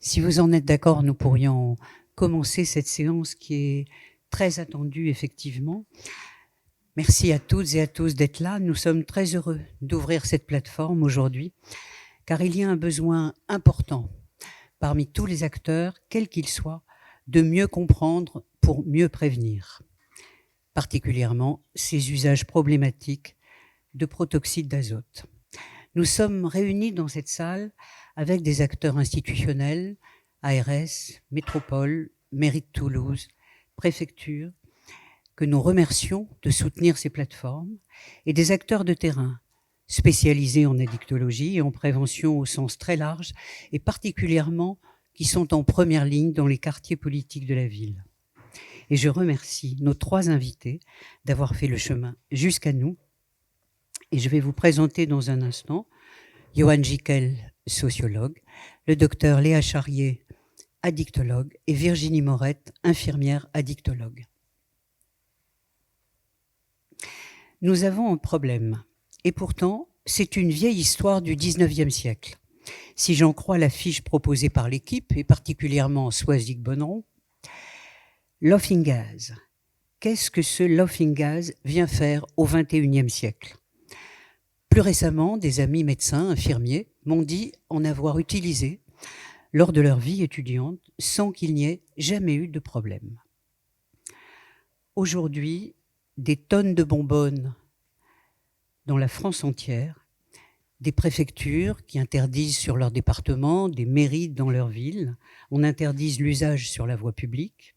Si vous en êtes d'accord, nous pourrions commencer cette séance qui est très attendue, effectivement. Merci à toutes et à tous d'être là. Nous sommes très heureux d'ouvrir cette plateforme aujourd'hui, car il y a un besoin important parmi tous les acteurs, quels qu'ils soient, de mieux comprendre pour mieux prévenir, particulièrement ces usages problématiques de protoxyde d'azote. Nous sommes réunis dans cette salle avec des acteurs institutionnels, ARS, Métropole, Mairie de Toulouse, Préfecture, que nous remercions de soutenir ces plateformes, et des acteurs de terrain spécialisés en addictologie et en prévention au sens très large, et particulièrement qui sont en première ligne dans les quartiers politiques de la ville. Et je remercie nos 3 invités d'avoir fait le chemin jusqu'à nous. Et je vais vous présenter dans un instant Johan Gickel, sociologue, le docteur Léa Charrier, addictologue, et Virginie Morette, infirmière addictologue. Nous avons un problème, et pourtant, c'est une vieille histoire du 19e siècle. Si j'en crois la fiche proposée par l'équipe, et particulièrement Soisig Bonneron, laughing gas. Qu'est-ce que ce laughing gas vient faire au 21e siècle ? Plus récemment, des amis médecins, infirmiers, m'ont dit en avoir utilisé lors de leur vie étudiante sans qu'il n'y ait jamais eu de problème. Aujourd'hui, des tonnes de bonbonnes dans la France entière, des préfectures qui interdisent sur leur département, des mairies dans leur ville, on interdise l'usage sur la voie publique.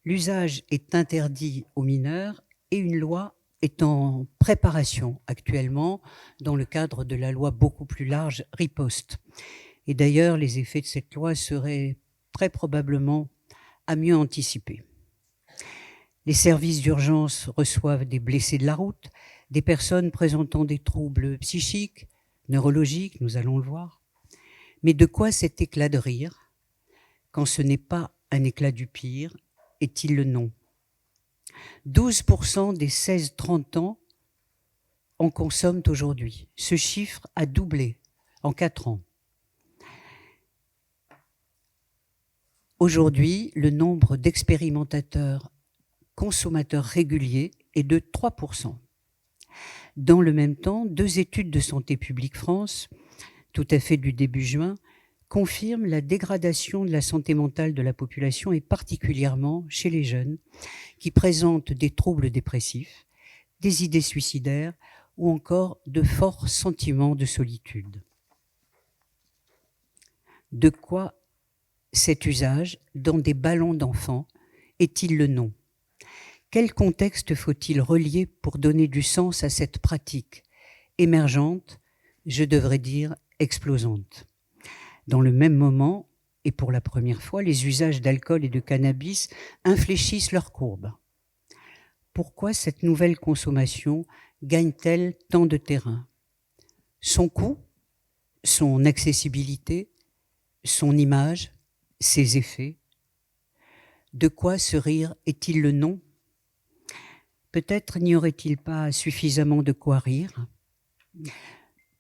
L'usage est interdit aux mineurs et une loi est en préparation actuellement dans le cadre de la loi beaucoup plus large Riposte. Et d'ailleurs, les effets de cette loi seraient très probablement à mieux anticiper. Les services d'urgence reçoivent des blessés de la route, des personnes présentant des troubles psychiques, neurologiques, nous allons le voir. Mais de quoi cet éclat de rire, quand ce n'est pas un éclat du pire, est-il le nom ? 12% des 16-30 ans en consomment aujourd'hui. Ce chiffre a doublé en 4 ans. Aujourd'hui, le nombre d'expérimentateurs consommateurs réguliers est de 3%. Dans le même temps, 2 études de Santé publique France, tout à fait du début juin, confirment la dégradation de la santé mentale de la population et particulièrement chez les jeunes qui présentent des troubles dépressifs, des idées suicidaires ou encore de forts sentiments de solitude. De quoi cet usage dans des ballons d'enfants est-il le nom ? Quel contexte faut-il relier pour donner du sens à cette pratique émergente, je devrais dire explosante ? Dans le même moment, et pour la première fois, les usages d'alcool et de cannabis infléchissent leur courbe. Pourquoi cette nouvelle consommation gagne-t-elle tant de terrain ? Son coût, son accessibilité, son image, ses effets ? De quoi ce rire est-il le nom ? Peut-être n'y aurait-il pas suffisamment de quoi rire ?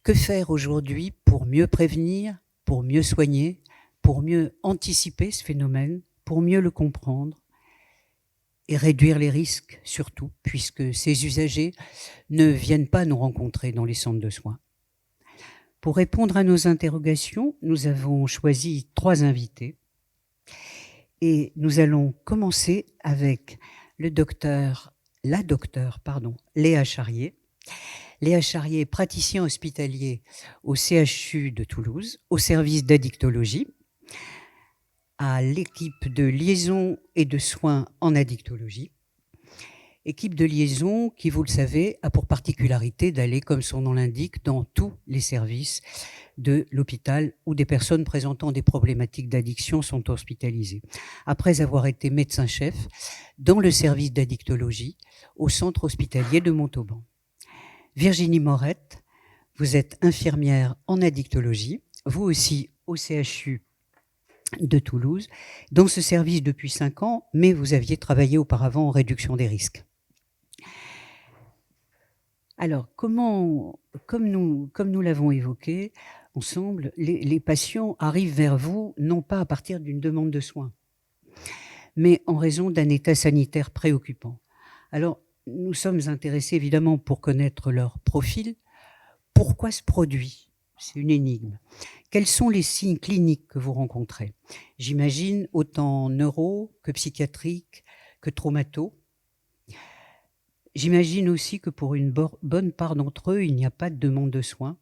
Que faire aujourd'hui pour mieux prévenir, pour mieux soigner, pour mieux anticiper ce phénomène, pour mieux le comprendre et réduire les risques surtout, puisque ces usagers ne viennent pas nous rencontrer dans les centres de soins. Pour répondre à nos interrogations, nous avons choisi 3 invités et nous allons commencer avec la docteure, Léa Charrier. Léa Charrier est praticien hospitalier au CHU de Toulouse, au service d'addictologie, à l'équipe de liaison et de soins en addictologie. Équipe de liaison qui, vous le savez, a pour particularité d'aller, comme son nom l'indique, dans tous les services de l'hôpital où des personnes présentant des problématiques d'addiction sont hospitalisées. Après avoir été médecin-chef dans le service d'addictologie au centre hospitalier de Montauban. Virginie Morette, vous êtes infirmière en addictologie, vous aussi au CHU de Toulouse, dans ce service depuis 5 ans, mais vous aviez travaillé auparavant en réduction des risques. Alors, comme nous l'avons évoqué, ensemble, les patients arrivent vers vous non pas à partir d'une demande de soins, mais en raison d'un état sanitaire préoccupant. Alors, nous sommes intéressés évidemment pour connaître leur profil. Pourquoi ce produit? C'est une énigme. Quels sont les signes cliniques que vous rencontrez? J'imagine autant neuro que psychiatrique que traumato. J'imagine aussi que pour une bonne part d'entre eux, il n'y a pas de demande de soins.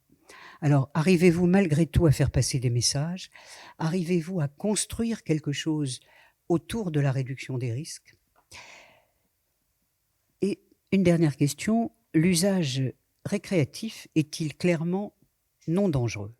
Alors, arrivez-vous malgré tout à faire passer des messages? Arrivez-vous à construire quelque chose autour de la réduction des risques? Et une dernière question, l'usage récréatif est-il clairement non dangereux?